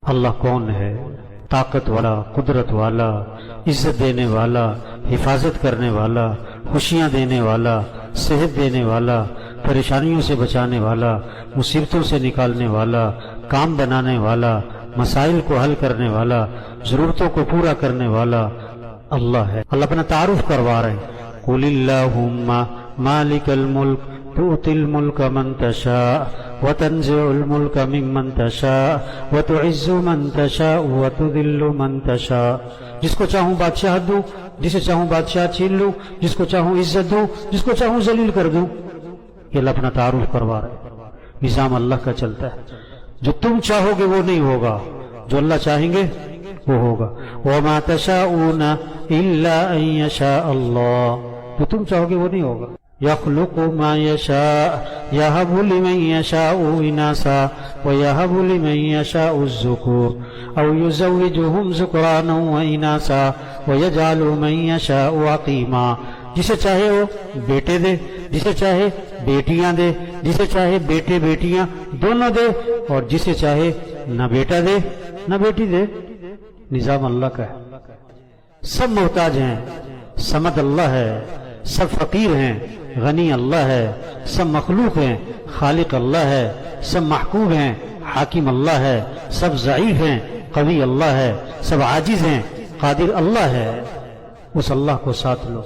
اللہ کون ہے؟ طاقت والا، قدرت والا، عزت دینے والا، حفاظت کرنے والا، خوشیاں دینے والا، صحت دینے والا، پریشانیوں سے بچانے والا، مصیبتوں سے نکالنے والا، کام بنانے والا، مسائل کو حل کرنے والا، ضرورتوں کو پورا کرنے والا اللہ ہے۔ اللہ اپنا تعارف کروا رہے ہیں، قُلِ اللَّهُمَّ مَالِكَ الْمُلْكِ تُؤْتِي الْمُلْكَ مَنْ تَشَاءُ وَتَنْزِعُ الْمُلْكَ مِمَّنْ تَشَاءُ وَتُعِزُّ مَنْ تَشَاءُ وَتُذِلُّ مَنْ تَشَاءُ۔ جس کو چاہوں بادشاہت دوں، جسے چاہوں بادشاہ چھین لوں، جس کو چاہوں عزت دوں، جس کو چاہوں ذلیل کر دوں۔ یہ اللہ اپنا تعارف کروا رہے ہیں۔ نظام اللہ کا چلتا ہے، جو تم چاہو گے وہ نہیں ہوگا، جو اللہ چاہیں گے وہ ہوگا۔ وَمَا تَشَاءُونَ إِلَّا أَن يَشَاءَ اللَّهُ، جو تم چاہو گے وہ نہیں ہوگا۔ يَخْلُقُ مَا يَشَاءُ يَهَبُ لِمَن يَشَاءُ إِنَاثًا وَيَهَبُ لِمَن يَشَاءُ الذُّكُورَ أَوْ يُزَوِّجُهُمْ ذُكْرَانًا وَإِنَاثًا وَيَجْعَلُ مَن يَشَاءُ عَقِيمًا۔ جسے چاہے وہ بیٹے دے، جسے چاہے بیٹیاں دے، جسے چاہے بیٹے بیٹیاں دونوں دے، اور جسے چاہے نہ بیٹا دے نہ بیٹی دے۔ نظام اللہ کا ہے۔ سب محتاج ہیں، صمد اللہ ہے، سب فقیر ہیں، غنی اللہ ہے، سب مخلوق ہیں، خالق اللہ ہے، سب محکوم ہیں، حاکم اللہ ہے، سب ضعیف ہیں، قوی اللہ ہے، سب عاجز ہیں، قادر اللہ ہے۔ اس اللہ کو ساتھ لو،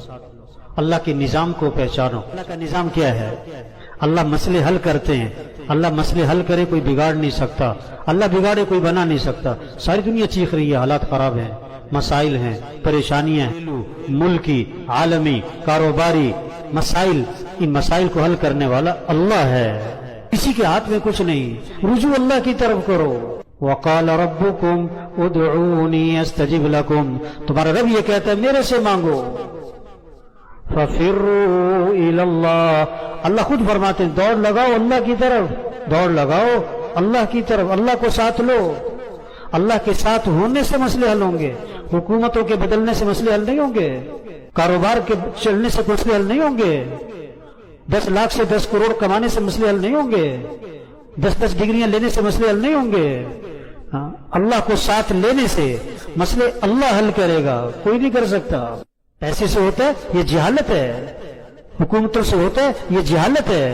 اللہ کے نظام کو پہچانو۔ اللہ کا نظام کیا ہے؟ اللہ مسئلے حل کرتے ہیں، اللہ مسئلے حل کرے کوئی بگاڑ نہیں سکتا، اللہ بگاڑے کوئی بنا نہیں سکتا۔ ساری دنیا چیخ رہی ہے، حالات خراب ہیں، مسائل ہیں، پریشانیاں ہیں، ملکی، عالمی، کاروباری مسائل، ان مسائل کو حل کرنے والا اللہ ہے، کسی کے ہاتھ میں کچھ نہیں۔ رجوع اللہ کی طرف کرو۔ وَقَالَ رَبُّكُمْ اُدْعُونِي أَسْتَجِبْ لَكُمْ، تمہارا رب یہ کہتا ہے میرے سے مانگو۔ فَفِرُّوا إِلَى اللَّهِ، اللہ خود فرماتے ہیں دوڑ لگاؤ اللہ کی طرف، دوڑ لگاؤ اللہ کی طرف، اللہ کو ساتھ لو۔ اللہ کے ساتھ ہونے سے مسئلے حل ہوں گے، حکومتوں کے بدلنے سے مسئلے حل نہیں ہوں گے، کاروبار کے چلنے سے مسئلے حل نہیں ہوں گے، 10 لاکھ سے 10 کروڑ کمانے سے مسئلے حل نہیں ہوں گے، 10 ڈگریاں لینے سے مسئلے حل نہیں ہوں گے۔ اللہ کو ساتھ لینے سے مسئلے اللہ حل کرے گا، کوئی نہیں کر سکتا۔ پیسے سے ہوتا ہے یہ جہالت ہے، حکومتوں سے ہوتا ہے یہ جہالت ہے،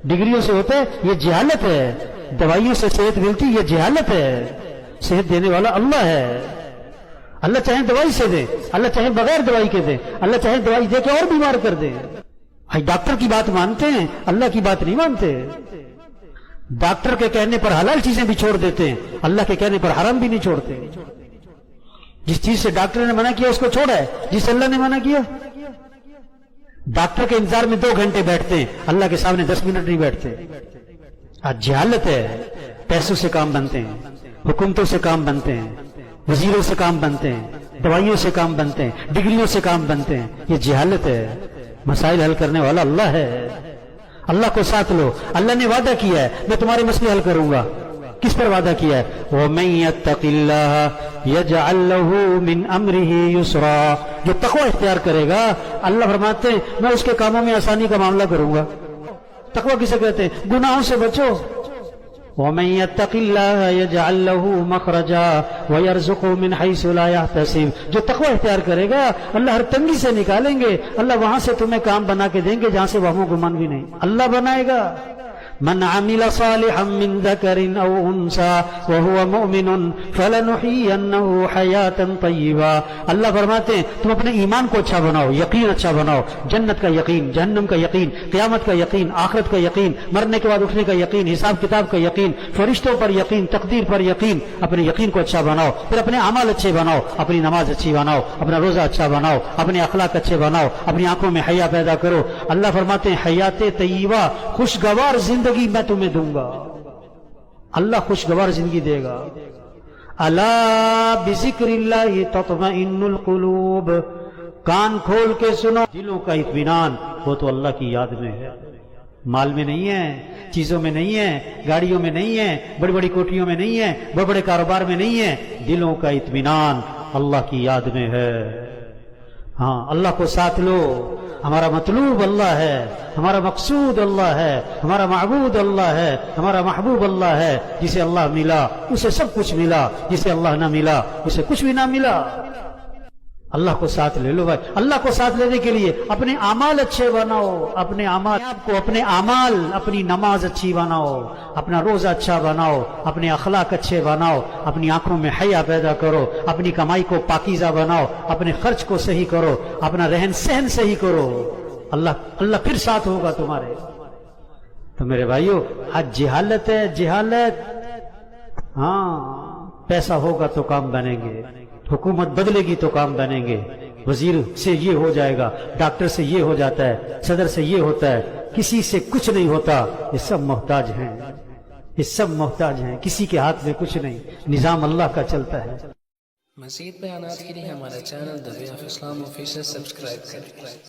ڈگریوں سے ہوتا ہے یہ جہالت ہے، دوائیوں سے صحت ملتی یہ جہالت ہے۔ صحت دینے والا اللہ ہے، اللہ چاہے دوائی سے دے، اللہ چاہے بغیر دوائی کے دے، اللہ چاہے دوائی دے کے اور بیمار کر دے۔ ڈاکٹر کی بات مانتے ہیں، اللہ کی بات نہیں مانتے۔ ڈاکٹر کے کہنے پر حلال چیزیں بھی چھوڑ دیتے ہیں، اللہ کے کہنے پر حرام بھی نہیں چھوڑتے۔ جس چیز سے ڈاکٹر نے منع کیا اس کو چھوڑا ہے، جس اللہ نے منع کیا۔ ڈاکٹر کے انتظار میں 2 گھنٹے بیٹھتے ہیں، اللہ کے سامنے 10 منٹ نہیں بیٹھتے۔ آج جہالت ہے، پیسوں سے کام بنتے ہیں، حکومتوں سے کام بنتے ہیں، وزیروں سے کام بنتے ہیں، دوائیوں سے کام بنتے ہیں، ڈگریوں سے کام بنتے ہیں، یہ جہالت ہے۔ مسائل حل کرنے والا اللہ ہے، اللہ کو ساتھ لو۔ اللہ نے وعدہ کیا ہے میں تمہارے مسئلے حل کروں گا۔ کس پر وعدہ کیا ہے؟ وَمَن يَتَّقِ اللَّهَ يَجْعَل لَّهُ مِنْ أَمْرِهِ يُسْرًا، جو تقوی اختیار کرے گا اللہ فرماتے ہیں میں اس کے کاموں میں آسانی کا معاملہ کروں گا۔ تقوی کسے کہتے ہیں؟ گناہوں سے بچو۔ وَمَن يَتَّقِ اللَّهَ يَجْعَل لَّهُ مَخْرَجًا وَيَرْزُقْهُ مِنْ حَيْثُ لَا يَحْتَسِبُ، جو تقوی اختیار کرے گا اللہ ہر تنگی سے نکالیں گے، اللہ وہاں سے تمہیں کام بنا کے دیں گے جہاں سے وہم و گمان بھی نہیں، اللہ بنائے گا۔ من عمل صالحا من ذكر او انثى وهو مؤمن فلنحيينه حياة طيبة، اللہ فرماتے ہیں تم اپنے ایمان کو اچھا بناؤ، یقین اچھا بناؤ، جنت کا یقین، جہنم کا یقین، قیامت کا یقین، آخرت کا یقین، مرنے کے بعد اٹھنے کا یقین، حساب کتاب کا یقین، فرشتوں پر یقین، تقدیر پر یقین۔ اپنے یقین کو اچھا بناؤ، پھر اپنے اعمال اچھے بناؤ، اپنی نماز اچھی بناؤ، اپنا روزہ اچھا بناؤ، اپنے اخلاق اچھے بناؤ، اپنی آنکھوں میں حیا پیدا کرو۔ اللہ فرماتے ہیں حیات طیبہ، خوشگوار زندگی میں تمہیں دوں گا، اللہ خوشگوار زندگی دے گا۔ الا بذکر اللہ تطمئن القلوب، کان کھول کے سنو، دلوں کا اطمینان وہ تو اللہ کی یاد میں ہے، مال میں نہیں ہے، چیزوں میں نہیں ہے، گاڑیوں میں نہیں ہے، بڑی بڑی کوٹھیوں میں نہیں ہے، بڑے بڑے کاروبار میں نہیں ہے، دلوں کا اطمینان اللہ کی یاد میں ہے۔ ہاں اللہ کو ساتھ لو، ہمارا مطلوب اللہ ہے، ہمارا مقصود اللہ ہے، ہمارا معبود اللہ ہے، ہمارا محبوب اللہ ہے۔ جسے اللہ ملا اسے سب کچھ ملا، جسے اللہ نہ ملا اسے کچھ بھی نہ ملا۔ اللہ کو ساتھ لے لو بھائی۔ اللہ کو ساتھ لینے کے لیے اپنے اعمال اچھے بناؤ، اپنے اعمال آپ کو، اپنے اعمال، اپنی نماز اچھی بناؤ، اپنا روزہ اچھا بناؤ، اپنے اخلاق اچھے بناؤ، اپنی آنکھوں میں حیا پیدا کرو، اپنی کمائی کو پاکیزہ بناؤ، اپنے خرچ کو صحیح کرو، اپنا رہن سہن صحیح کرو، اللہ پھر ساتھ ہوگا تمہارے۔ تو میرے بھائیو، آج جہالت ہے، جہالت۔ ہاں، پیسہ ہوگا تو کام بنیں گے، حکومت بدلے گی تو کام بنیں گے، وزیر سے یہ ہو جائے گا، ڈاکٹر سے یہ ہو جاتا ہے، صدر سے یہ ہوتا ہے، کسی سے کچھ نہیں ہوتا۔ یہ سب محتاج ہیں، یہ سب محتاج ہیں، کسی کے ہاتھ میں کچھ نہیں، نظام اللہ کا چلتا ہے۔ مزید بیانات کے لیے ہمارا channel The Way of Islam official subscribe کریں۔